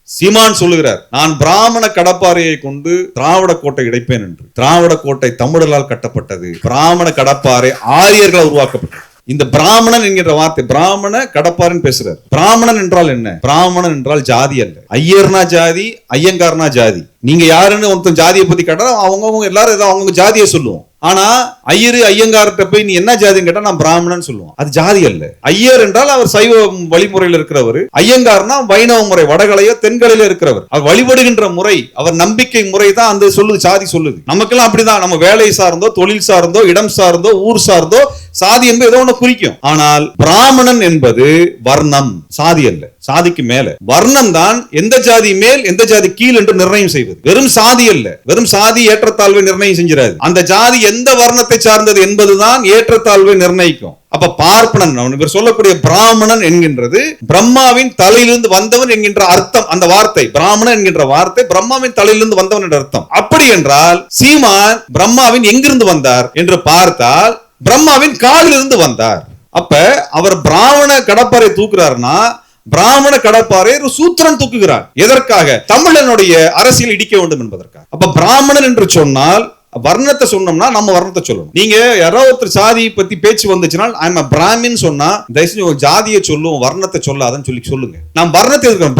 சீமான் சொல்லுகிறார், நான் பிராமண கடப்பாறையை கொண்டு திராவிட கோட்டை இடைப்பேன் என்று. திராவிட கோட்டை தமிழர்களால் கட்டப்பட்டது. பிராமண கடப்பாறை ஆரியர்களால் உருவாக்கப்பட்டது. இந்த பிராமணன் என்கிற வார்த்தை, பிராமண கடப்பாரன் பேசுறார். பிராமணன் என்றால் என்ன? பிராமணன் என்றால் ஜாதி அல்ல. ஐயர்னா ஜாதி, ஐயங்காரனா ஜாதி. நீங்க யாருன்னு ஒருத்தன் ஜாதியை பத்தி கேட்டா அவங்க எல்லாரும் ஏதோ அவங்க ஜாதியை சொல்லுவோம். ஆனா ஐயரு ஐயங்கார்ட்ட போய் நீ என்ன ஜாதின்னு கேட்டா நான் பிராமணன் சொல்லுவோம். அது ஜாதி அல்ல. ஐயர் என்றால் அவர் சைவ வழிமுறையில் இருக்கிறவர். ஐயங்கார்னா வைணவ முறை, வடகலையோ தென்கலையில இருக்கிறவர். அவர் வழிபடுகின்ற முறை, அவர் நம்பிக்கை முறை தான் அந்த சொல்லுது, ஜாதி சொல்லுது. நமக்கெல்லாம் அப்படிதான். நம்ம வேலை சார்ந்தோ, தொழில் சார்ந்தோ, இடம் சார்ந்தோ, ஊர் சார்ந்தோ சாதி என்பது ஏதோ ஒண்ணு குறிக்கும். ஆனால் பிராமணன் என்பது வர்ணம், சாதி அல்ல. சாதிக்கு மேல வர்ணம் தான் எந்த ஜாதி மேல் எந்த ஜாதி கீழ் என்று நிர்ணயம் செய்வது. வெறும் சாதி அல்ல. வெறும் சாதி ஏற்றத்தாழ்வை நிர்ணயம் செஞ்சிடாது. அந்த ஜாதி எந்த வர்ணத்தை சார்ந்தது என்பதுதான் ஏற்றத்தாழ்வை நிர்ணயிக்கும். அப்ப பார்ப்பனன், இவர் சொல்லக்கூடிய பிராமணன் என்கின்றது பிரம்மாவின் தலையிலிருந்து வந்தவன் என்கின்ற அர்த்தம். அந்த வார்த்தை பிராமணன் என்கின்ற வார்த்தை பிரம்மாவின் தலையிலிருந்து வந்தவன் என்ற அர்த்தம். அப்படி என்றால் சீமான் பிரம்மாவின் எங்கிருந்து வந்தார் என்று பார்த்தால் பிரம்மாவின் காலிலிருந்து வந்தார். அப்ப அவர் பிராமண கடப்பாறை தூக்குறாருன்னா பிராமண கடப்பாறை ஒரு சூத்திரன் தூக்குகிறார். எதற்காக? தமிழனுடைய அரசியல் இடிக்க வேண்டும் என்பதற்காக. அப்ப பிராமணன் என்று சொன்னால் வர்ணத்தை சொன்னோம்னா நம்ம வர்ணத்தை சொல்லணும். நீங்க யாராவது ஒருத்தர் சாதியை பத்தி பேச்சு வந்துச்சுன்னா ஐம் பிராமின் சொன்னா தயவுசெய்து ஜாதியை சொல்லுவோம், வர்ணத்தை சொல்லாதன்னு சொல்லுங்க. நாம் வர்ணத்தை எதிர்க்கிறோம்.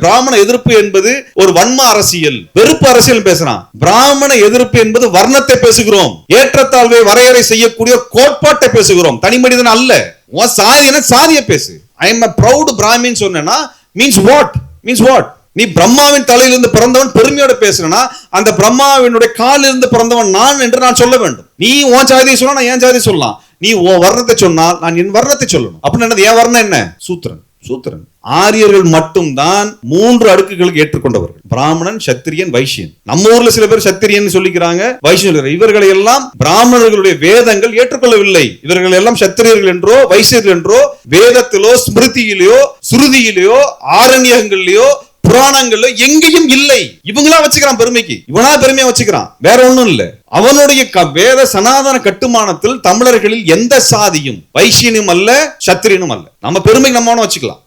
பிராமண எதிர்ப்பு என்பது ஒரு வன்ம அரசியல், வெறுப்பு அரசியல் பேசுறான். பிராமண எதிர்ப்பு என்பது வர்ணத்தை பேசுகிறோம். ஏற்றத்தாழ்வை வரையறை செய்யக்கூடிய கோட்பாட்டை பேசுகிறோம், தனி மனிதன் அல்ல. சாதியை பேசு. I am a proud Brahmin சொன்னா மீன்ஸ் வாட்? நீ பிரம்மாவின் தலையிலிருந்து பிறந்தவன் பெருமையோட பேசுறனா அந்த பிரம்மாவினுடைய காலிலிருந்து பிறந்தவன் நான் என்று நான் சொல்ல வேண்டும். நீ உன் ஜாதியை சொன்னா நான் என் ஜாதி சொல்லலாம். நீ உன் வர்ணத்தை சொன்னால் நான் என் வர்ணத்தை சொல்லணும். அப்படின்னு என்னது? என் வர்ணம் என்ன? சூத்திரன். ஆரியர்கள் மட்டும்தான் 3 அடுக்குகளுக்கு ஏற்றுக்கொண்டவர்கள். பிராமணன், சத்திரியன், வைசியன். நம்ம ஊர்ல சில பேர் சத்திரியன் சொல்லிக்கிறாங்க, வைசியன். இவர்களை எல்லாம் பிராமணர்களுடைய வேதங்கள் ஏற்றுக்கொள்ளவில்லை. இவர்கள் எல்லாம் சத்திரியர்கள் என்றோ வைசியர்கள் என்றோ வேதத்திலோ ஸ்மிருதியிலோ சுருதியிலோ ஆரண்யங்களிலோ புராணங்கள்ல எங்கேயும் இல்லை. இவங்களா வச்சுக்கிறான் பெருமைக்கு, இவனா பெருமையா வச்சுக்கிறான், வேற ஒண்ணும் இல்ல. அவனுடைய வேத சனாதன கட்டுமானத்தில் தமிழர்களில் எந்த சாதியும் வைசியனும் அல்ல, சத்திரியனும் அல்ல. நம்ம பெருமைக்கு நம்ம வச்சுக்கலாம்.